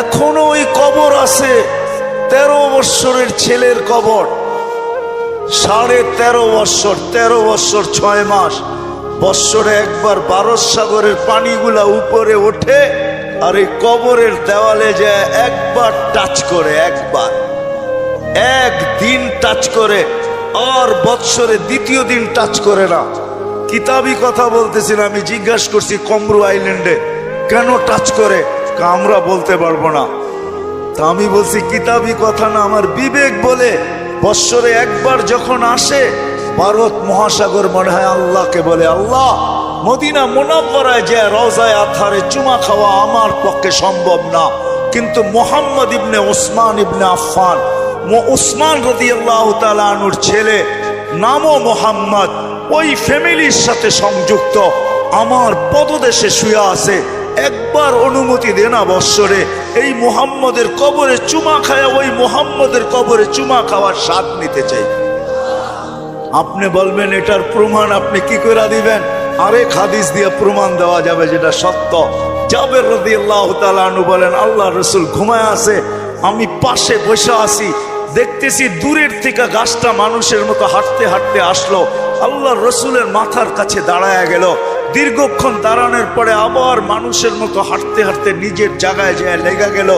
এখনো ওই কবর আছে, 13 বৎসরের ছেলের কবর, 13.5 বৎসর, 13 বৎসর 6 মাস। বৎসরে একবার ভারত সাগরের পানিগুলা উপরে ওঠে আর এই কবরের দেওয়ালে যায় একবার টাচ করে, একদিন টাচ করে, আর বৎসরে দ্বিতীয় দিন টাচ করে না। কিতাবি কথা বলতেছিল, আমি জিজ্ঞাসা করছি কমরু আইল্যান্ডে কেন টাচ করে, আমরা বলতে পারবো না। তা আমি বলছি কিতাবি কথা না, আমার বিবেক বলে বৎসরে একবার যখন আসে ভারত মহাসাগর মনে হয় আল্লাহকে বলে, আল্লাহ মদিনা মুনাওয়ারায় যে রওজায়ে আতহারে চুমা খাওয়া আমার পক্ষে সম্ভব না, কিন্তু মুহাম্মদ ইবনে ওসমান ইবনে আফফান, ওসমান রাদিয়াল্লাহু তাআলা আনহুর ছেলে, নামও মুহাম্মদ, ওই ফ্যামিলির সাথে সংযুক্ত, আমার পদদেশে শুয়ে আছে, একবার অনুমতি দে না বৎসরে এই মুহাম্মদের কবরে চুমা খায়, ওই মুহাম্মদের কবরে চুমা খাওয়ার স্বাদ নিতে চাই। আপনি বলবেন এটার প্রমাণ আপনি কি করে দিবেন? আরেক হাদিস দিয়ে প্রমাণ দেওয়া যাবে যেটা সত্য। জাবের রাদিয়াল্লাহু তাআলা আনহু বলেন, আল্লাহ রাসূল ঘুমায় আছে, আমি পাশে বসে আছি, দেখতেছি দূরের থেকে গাছটা মানুষের মতো হাঁটতে হাঁটতে আসলো, আল্লাহ রসুলের মাথার কাছে দাঁড়ায় গেল। দীর্ঘক্ষণ দাঁড়ানোর পরে আবার মানুষের মতো হাঁটতে হাঁটতে নিজের জায়গায় যায় লেগে গেল,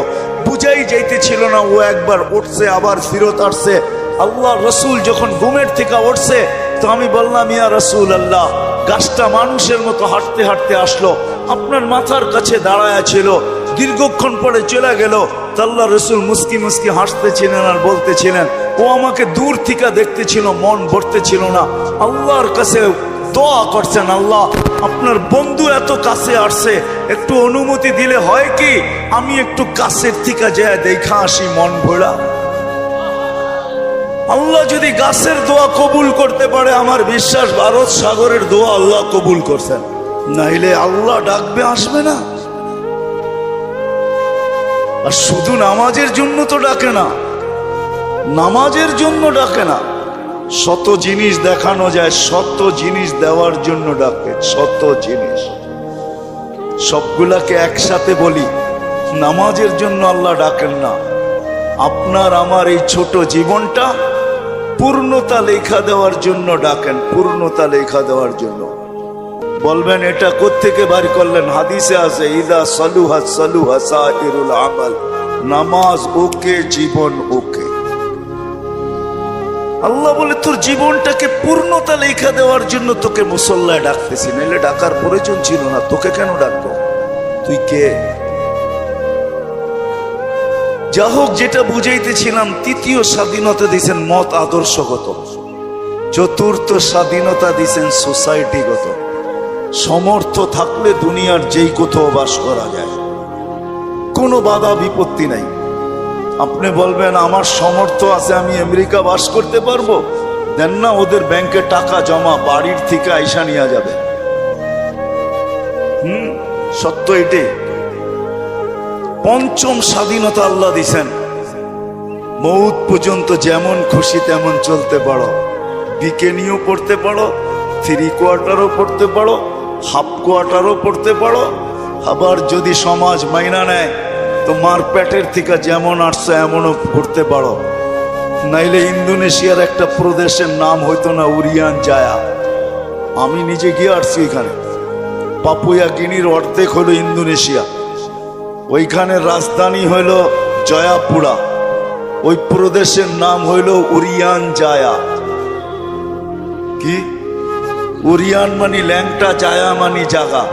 বুঝাই যাইতেছিল না ও একবার উঠছে আবার ফিরত আসছে। আল্লাহ রসুল যখন ঘুমের থেকে উঠছে তো আমি বললাম, ইয়া রাসূল আল্লাহ, গাছটা মানুষের মতো হাঁটতে হাঁটতে আসলো, আপনার মাথার কাছে দাঁড়ায় ছিল, দীর্ঘক্ষণ পরে চলে গেল। আল্লাহ রসুল মুস্কি মুস্কি হাসতেছিলেন আর বলতেছিলেন, ও আমাকে দূর থেকে দেখতেছিল, মন ভরতেছিল না, আল্লাহর কাছে দোয়া করছেন, আল্লাহ আপনার বন্ধু এত কাছে আসছে, একটু অনুমতি দিলে হয় কি আমি একটু কাছের থেকে যায় দেখা আসি মন ভরা। আল্লাহ যদি গাছের দোয়া কবুল করতে পারে, আমার বিশ্বাস ভারত সাগরের দোয়া আল্লাহ কবুল করছেন, নাইলে আল্লাহ ডাকবে আসবে না। আর শুধু নামাজের জন্য তো ডাকে না, নামাজের জন্য ডাকে না, শত জিনিস দেখানো যায়, শত জিনিস দেওয়ার জন্য ডাকে, শত জিনিস। সবগুলাকে একসাথে বলি, নামাজের জন্য আল্লাহ ডাকেন না। আপনার আমার এই ছোট জীবনটা পূর্ণতা লেখা দেওয়ার জন্য ডাকেন, পূর্ণতা লেখা দেওয়ার জন্য। বলবেন এটা কোত্থেকে বার করলেন? হাদিসে আছে, ইদা সালুহা সালুহা সাইরুল আমাল, নামাজ ওকে, জীবন ওকে। আল্লাহ বলে তোর জীবনটাকে পূর্ণতা লেখা দেওয়ার জন্য তোকে মুসল্লায় ডাকতেছি, নাইলে ডাকার প্রয়োজন ছিল না, তোকে কেন ডাকবো? তুই কে? যা হোক, যেটা বুঝাইতেছিলাম, তৃতীয় স্বাধীনতা দিছেন মত আদর্শগত, চতুর্থ স্বাধীনতা দিছেন সোসাইটিগত। সমর্থ থাকলে দুনিয়ার যেই কোথাও বাস করা যায়, কোনো বাধা বিপত্তি নাই। আপনি বলবেন আমার সমর্থ আছে, আমি আমেরিকা বাস করতে পারবো, দেন না, ওদের ব্যাংকে টাকা জমা, বাড়ির থেকে আইসা নিয়ে যাবে। সত্য এটাই। পঞ্চম স্বাধীনতা আল্লাহ দিছেন, মৌত পর্যন্ত যেমন খুশি তেমন চলতে পারো, বিকেনিও পড়তে পারো, 3 কোয়ার্টারও পড়তে পারো, হাফ কোয়ার্টারও পড়তে পারো। আবার যদি সমাজ মাইনা নেয় তো মার পেটের থেকে যেমন আসছে এমনও করতে পারো। নাইলে ইন্দোনেশিয়ার একটা প্রদেশের নাম হইতো না উরিয়ান জায়া, আমি নিজে গিয়ে আসছি এখানে। পাপুয়া গিনির অর্ধেক হলো ইন্দোনেশিয়া, ওইখানে রাজধানী হইল জয়াপুরা, ওই প্রদেশের নাম হইল উরিয়ান জায়া। কি উরিয়ান মানি ল্যাংটা, জায়া মানি জাগা।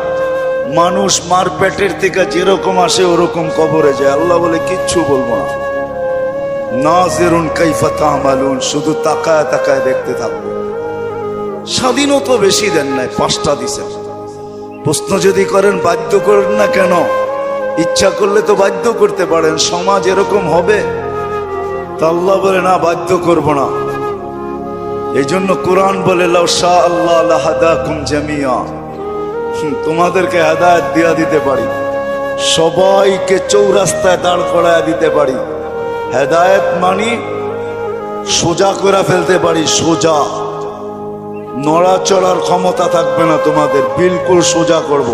মানুষ মার পেটের থেকে যেরকম আসে ওরকম কবরে যায়। আল্লাহ বলে কিচ্ছু বলবো না, নাজিরুন কাইফা তা'মালুন, শুধু তাকায় তাকায় দেখতে থাকবো। স্বাধীনতা বেশি দেন নাই, 5টা দিছেন। প্রশ্ন যদি করেন বাধ্য করেন না কেন, ইচ্ছা করলে তো বাধ্য করতে পারেন, সমাজ এরকম হবে। তা আল্লাহ বলে না, বাধ্য করব না। এই জন্য কোরআন বলে, লাউ শাআ আল্লাহ লাহাদাকুম জামিয়া, তোমাদেরকে হেদায়েত দিয়া দিতে পারি, সবাইকে চৌরাস্তায় দাঁড় করায় দিতে পারি। হেদায়েত মানি সোজা করে ফেলতে পারি, সোজা, নড়াচড়ার ক্ষমতা থাকবে না তোমাদের, বিলকুল সোজা করব।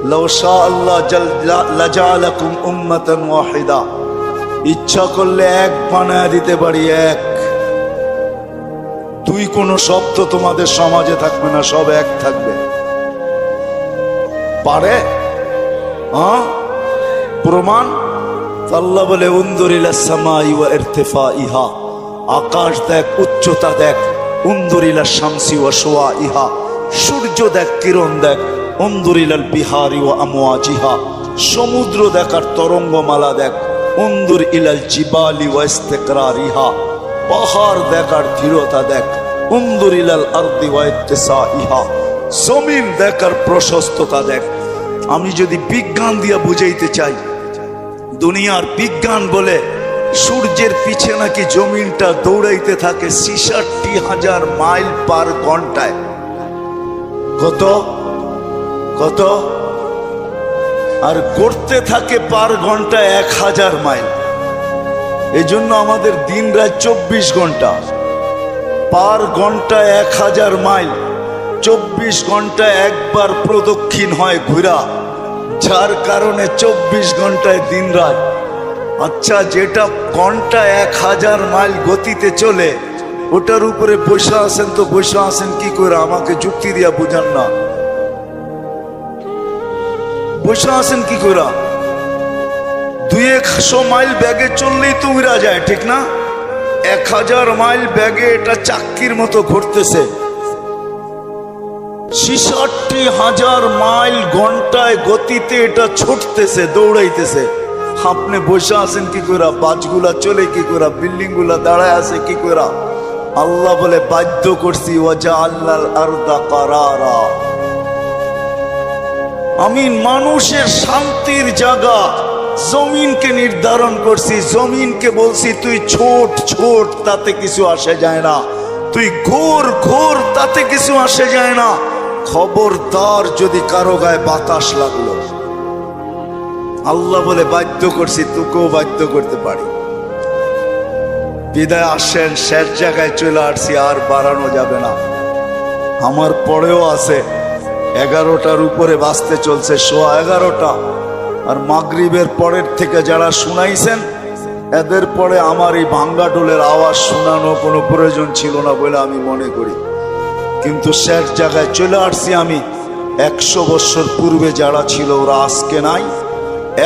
লাউ শা আল্লাহ লাজালাকুম উম্মাতান ওয়াহিদা, ইচ্ছা করলে এক বানায় দিতে পারি, এক। দুই কোনো শব্দ তোমাদের সমাজে থাকবে না, সব এক থাকবে। পারে? হ্যাঁ, প্রমাণ? আল্লাহ বলে উনজুর ইলাস সামাই ওয়া ইরতিফাইহা, আকাশ দেখ, উচ্চতা দেখ। উনজুর ইলাশ শামসি ওয়া শুআইহা, সূর্য দেখ, কিরণ দেখ। উনজুর ইলাল বিহারি ওয়া আমওয়াজিহা, সমুদ্র দেখ আর তরঙ্গমালা দেখ। উনজুর ইলাল জিবালি ওয়া ইস্তিকরারিহা, পাহাড় দেখ আর দৃঢ়তা দেখ। উনজুর ইলাল আরদি ওয়া ইত্তিসাইহা, জমিন দেখ আর প্রশস্ততা দেখ। আমি যদি বিজ্ঞান দিয়া বুঝাইতে চাই, দুনিয়ার বিজ্ঞান বলে সূর্যের পিছে নাকি জমিনটা দৌড়াইতে থাকে ৬৬,০০০ মাইল পার ঘন্টায়। কত কত? আর গড়তে থাকে পার ঘন্টায় ১,০০০ মাইল। এই জন্য আমাদের দিন রাত ২৪ ঘন্টা, পার ঘন্টায় ১,০০০ মাইল। ২৪ ঘন্টায় একবার প্রদক্ষিণ হয় ঘুরা, যার কারণে ২৪ ঘন্টায় দিন রাত। আচ্ছা, যেটা ঘন্টা ১,০০০ মাইল গতিতে চলে, ওটার উপরে বসে আছেন, তো বসে আছেন কি করে? আমাকে যুক্তি দিয়া বুঝান না, বসে আছেন কি করে? ২০০ মাইল ব্যাগে চললেই তো উড়া যায়, ঠিক না? ১,০০০ মাইল ব্যাগে এটা চাক্কির মতো ঘুরতেছে। ৬৬,০০০ মাইল ঘন্টায় গতিতে এটা ছুটতেছে, দৌড়াইতেছে। আপনি বসে আছেন কি করে? বাসগুলা চলে কি করে? বিল্ডিং গুলা দাঁড়ায় আছে কি করে? আল্লাহ বলে বাধ্য করছি, ওয়াজআলনাল আরদা কারারা, আমি মানুষের শান্তির জায়গা জমিনকে নির্ধারণ করছি। জমিনকে বলছি তুই ছোট ছোট, তাতে কিছু আসে যায় না। তুই ঘোর ঘোর, তাতে কিছু আসে যায় না। খবরদার যদি কারো গায়ে বাতাস লাগলো, আল্লাহ বলে বাধ্য করছি, তোকেও বাধ্য করতে পারি। বিদায় আসেন, শেষ জায়গায় চলে আসছি, আর বাড়ানো যাবে না। আমার পরেও আছে 11টার উপরে বাজতে চলছে, 11:15। আর মাগরিবের পরের থেকে যারা শুনাইছেন, এদের পরে আমার এই ভাঙ্গা ডোলের আওয়াজ শোনানো কোনো প্রয়োজন ছিল না বলে আমি মনে করি। কিন্তু শেষ জায়গায় চলে আসছি আমি। 100 বছর পূর্বে যারা ছিল ওরা আজকে নাই,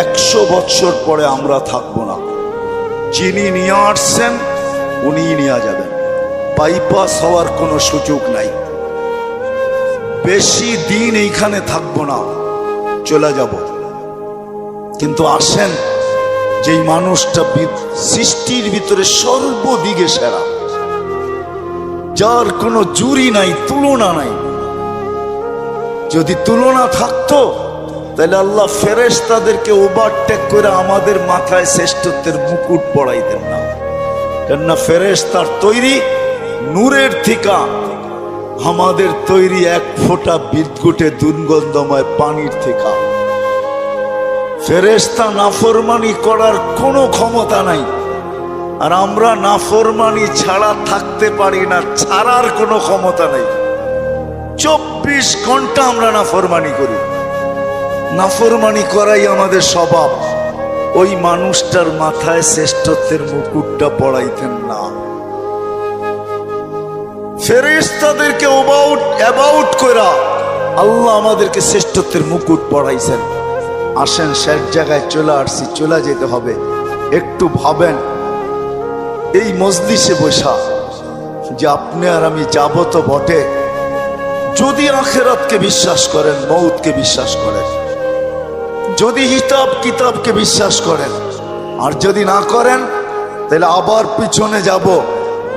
100 বছর পরে আমরা থাকবো না। যিনি নিয়ে আসছেন উনিই নিয়ে যাবেন, বাইপাস হওয়ার কোনো সুযোগ নাই। বেশি দিন এইখানে থাকবো না, চলে যাব। কিন্তু আসেন, যেই মানুষটা সৃষ্টির ভিতরে সর্বদিকে সেরা, যার কোনো জুরি নাই, তুলনা নাই। যদি তুলনা থাকতো তাহলে আল্লাহ ফেরেশতাদেরকে ওভারটেক করে আমাদের মাথায় শ্রেষ্ঠত্বের মুকুট পড়াইতেন না। কেননা ফেরেশতার তৈরি নূরের থিকা, আমাদের তৈরি এক ফোঁটা বিদ্যুটে দুর্গন্ধময় পানির থিকা। ফেরেশতা নাফরমানি করার কোনো ক্ষমতা নাই, আর আমরা নাফরমানি ছাড়া থাকতে পারি না, ছাড়ার কোনো ক্ষমতা নেই। 24 ঘন্টা আমরা নাফরমানি করি, নাফরমানি করাই আমাদের স্বভাব। ওই মানুষটার মাথায় শ্রেষ্ঠত্বের মুকুটটা পড়াইতেন না। ফেরেশতাদেরকে অ্যাবাউট কইরা আল্লাহ আমাদেরকে শ্রেষ্ঠত্বের মুকুট পড়াইছেন। আসেন, শেষ জায়গায় চলে আসছি, চলে যেতে হবে। একটু ভাবেন, এই মজলিসে বসা যে আপনি আর আমি যাব তো বটে, যদি আখিরাতকে বিশ্বাস করেন, মউতকে বিশ্বাস করেন, যদি হিসাব কিতাবকে বিশ্বাস করেন, আর যদি না করেন তাহলে আবার পিছনে যাব।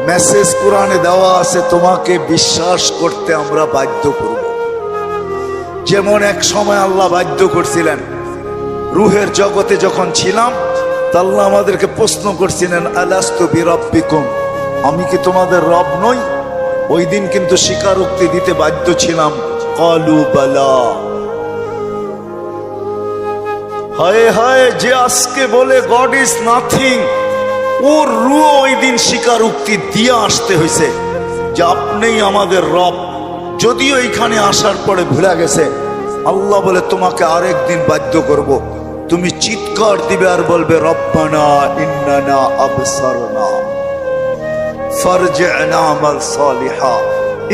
মেসেজ কোরআনে দেওয়া আছে, তোমাকে বিশ্বাস করতে আমরা বাধ্য করব। যেমন এক সময় আল্লাহ বাধ্য করছিলেন, রুহের জগতে যখন ছিলাম, আল্লাহ আমাদেরকে প্রশ্ন করছিলেন, আলাস্তু বিরাব্বিকুম, আমি কি তোমাদের রব নই? ওই দিন কিন্তু স্বীকারোক্তি দিতে বাধ্য ছিলাম, ক্বালু বালা। হায় হায়, যে আজকে বলে গড ইজ নাথিং, ওর রুহ ওই দিন স্বীকারোক্তি দিয়ে আসতে হয়েছে যে আপনিই আমাদের রব। যদিও এখানে আসার পরে ভুলে গেছে, আল্লাহ বলে তোমাকে আরেকদিন বাধ্য করব, তুমি চিৎকার দিবে আর বলবে রব্বানা ইন্নানা আবসারনা ফারজি'না আমাল সালিহা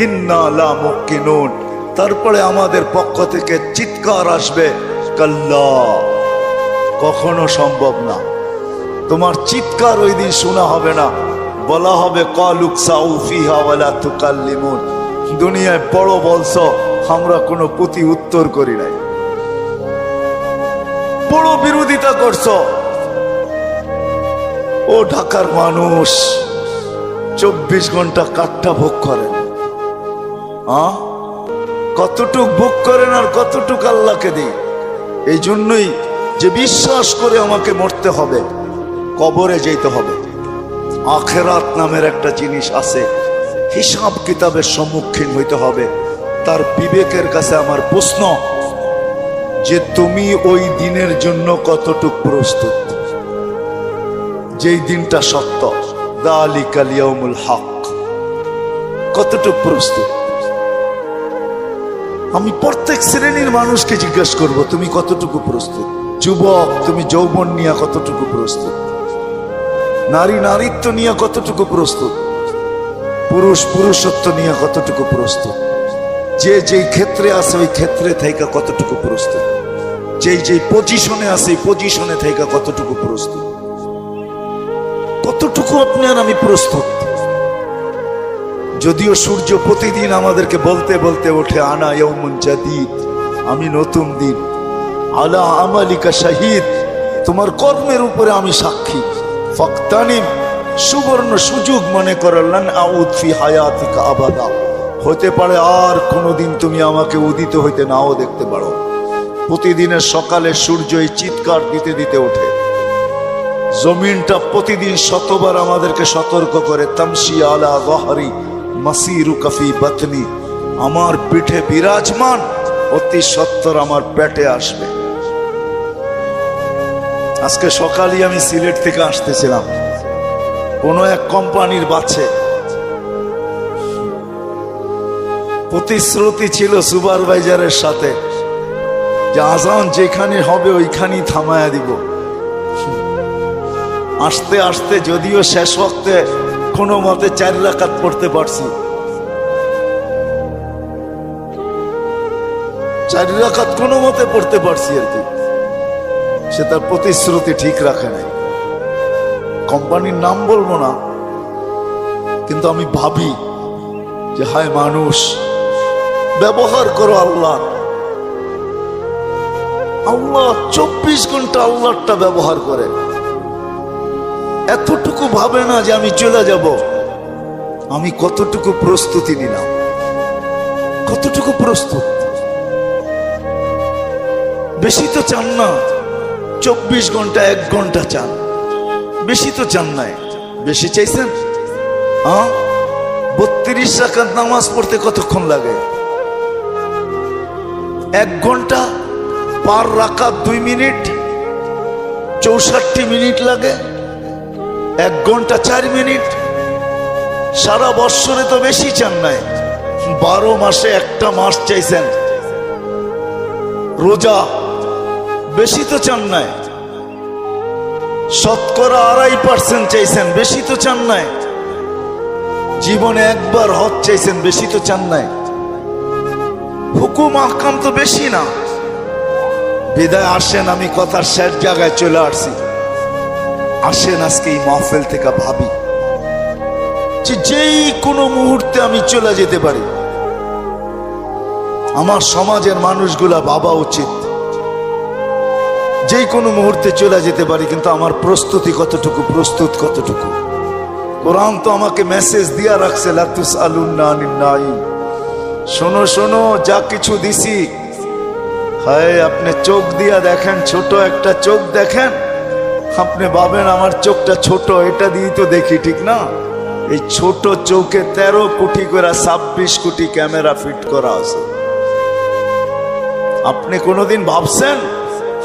ইন্না লা মুকিনুন। তারপরে আমাদের পক্ষ থেকে চিৎকার আসবে, কাল্লা, কখনো সম্ভব না। তোমার চিৎকার ওই দিন শোনা হবে না, বলা হবে কালুকসাউ ফিহা ওয়ালা তুকাল্লিমুন। দুনিয়ায় বড় বলছো, আমরা কোনো প্রতি উত্তর করি নাই, বড় বিরোধিতা করছো। ও ঢাকার মানুষ 24 ঘন্টা কাঠটা ভোগ করেন, কতটুক ভোগ করেন আর কতটুক আল্লাহকে দিই। এই জন্যই যে বিশ্বাস করে আমাকে মরতে হবে, কবরে যেতে হবে। আখেরাত নামের একটা জিনিস আছে, হিসাব কিতাবের সম্মুখীন হইতে হবে। তার বিবেকের কাছে আমার প্রশ্ন যে তুমি ওই দিনের জন্য কতটুক প্রস্তুত, যেই দিনটা সত্য, যালিকাল ইয়াউমুল হক, কতটুক প্রস্তুত? আমি প্রত্যেক শ্রেণীর মানুষকে জিজ্ঞেস করব, তুমি কতটুকু প্রস্তুত? যুবক, তুমি যৌবন নিয়ে কতটুকু প্রস্তুত? নারী নারীত্ব নিয়ে কতটুকু প্রস্তুত? পুরুষ পুরুষত্ব নিয়ে কতটুকু প্রস্তুত? যে যেই ক্ষেত্রে আছে ওই ক্ষেত্রে থেকে কতটুকু প্রস্তুত? যেই যেই পজিশনে আছে এই পজিশনে থেকে কতটুকু প্রস্তুত? কতটুকু আপনি আর আমি প্রস্তুত? যদিও সূর্য প্রতিদিন আমাদেরকে বলতে বলতে ওঠে, আনা ইয়াউমুন জাদীদ, আমি নতুন দিন, আলা আমালিকা শাহিদ, তোমার কর্মের উপরে আমি সাক্ষী। ফাকতানিম, সুবর্ণ সুযোগ মনে করলেন, আউদ ফি হায়াতিকা আবাদা, হতে পারে আর কোনোদিন তুমি আমাকে উদিত হইতে নাও দেখতে পারো। প্রতিদিনের সকালে সূর্য এই চিৎকার দিতে দিতে ওঠে, জমিনটা প্রতিদিন শতবার আমাদেরকে সতর্ক করে, তামশি আলা যাহরি মাসিরুকা ফি বাতনি, আমার পিঠে বিরাজমান, অতি সত্বর আমার পেটে আসবে। আজকে সকালে আমি সিলেট থেকে আসতেছিলাম, কোন এক কোম্পানির বাসে প্রতিশ্রুতি ছিল সুপারভাইজারের সাথে যে আজান যেখানে হবে ওইখানেই থামায়া দিব। আসতে আসতে যদিও শেষ ওয়াক্তে কোনো মতে 4 রাকাত পড়তে পারছি, 4 রাকাত কোনো মতে পড়তে পারছি আর কি। সে তার প্রতিশ্রুতি ঠিক রাখে নাই। কোম্পানির নাম বলবো না, কিন্তু আমি ভাবি যে হায় মানুষ, ব্যবহার করো আল্লাহ। আল্লাহ 24 ঘন্টা আল্লাহটা ব্যবহার করে, এতটুকু ভাবে না যে আমি চলে যাব। আমি কতটুকু প্রস্তুতি নিলাম, কতটুকু প্রস্তুত? বেশি তো চান না, 24 ঘন্টা 1 ঘন্টা চান, বেশি তো চান নাই। বেশি চাইছেন? 32 রাকাত নামাজ পড়তে কতক্ষণ লাগে? 1 ঘন্টা, পার রাকাত 2 মিনিট, 64 মিনিট লাগে। 1 ঘন্টা 4 মিনিট। সারা বৎসরে তো বেশি চান নাই, 12 মাসে একটা মাস চাইছেন। রোজা বেশি তো চান নাই, শতকরা 2.5% চাইছেন, বেশি তো চান নাই। জীবনে একবার হজ চাইছেন, বেশি তো চান নাই। হুকুম আহকাম তো বেশি না। বিদায় আসেন, আমি কথার শেষ জায়গায় চলে আসছি। আসেন আজকে এই মাহফিল থেকে ভাবি যে যেই কোনো মুহূর্তে আমি চলে যেতে পারি। আমার সমাজের মানুষগুলা ভাবা উচিত, যেই কোনো মুহূর্তে চলে যেতে পারি, কিন্তু আমার প্রস্তুতি কতটুকু, প্রস্তুত কতটুকু? কোরআন তো আমাকে মেসেজ দিয়া রাখছে, লা তুসআলুন্না আনিন নাঈম। শোনো শোনো, যা কিছু দিছি, হায় আপনি চোখ দিয়া দেখেন, ছোট একটা চোখ দেখেন, আপনি ভাবেন আমার চোখটা ছোট, এটা দিয়ে তো দেখি, ঠিক না? এই ছোট চোখে 13 কোটি করে 26 কোটি ক্যামেরা ফিট করা আছে। আপনি কোনোদিন ভাবছেন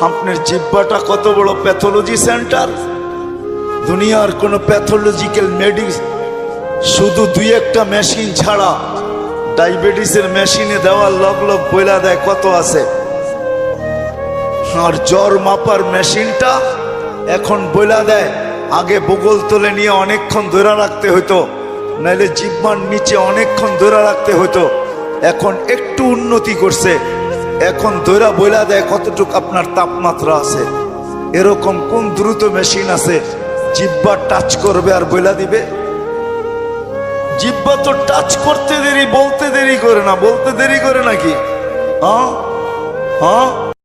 আপনার জিহ্বাটা কত বড় প্যাথোলজি সেন্টার? দুনিয়ার কোন প্যাথোলজিক্যাল মেডিসিন শুধু 2-1টা মেশিন ছাড়া, ডায়াবেটিসের মেশিনে দেওয়ার লগ লগ বইলা দেয় কত আছে, আর জ্বর মাপার মেশিনটা এখন বইলা দেয়। আগে বগল তলে নিয়ে অনেকক্ষণ ধরে রাখতে হতো, নাইলে জিহ্বার নিচে অনেকক্ষণ ধরে রাখতে হতো। এখন একটু উন্নতি করছে, এখন ধরা বইলা দেয় কতটুকু আপনার তাপমাত্রা আছে। এরকম কোন দ্রুত মেশিন আছে জিহ্বা টাচ করবে আর বইলা দিবে? জিহ্বা তো টাচ করতে দেরি, বলতে দেরি করে না। বলতে দেরি করে নাকি? হ্যাঁ হ্যাঁ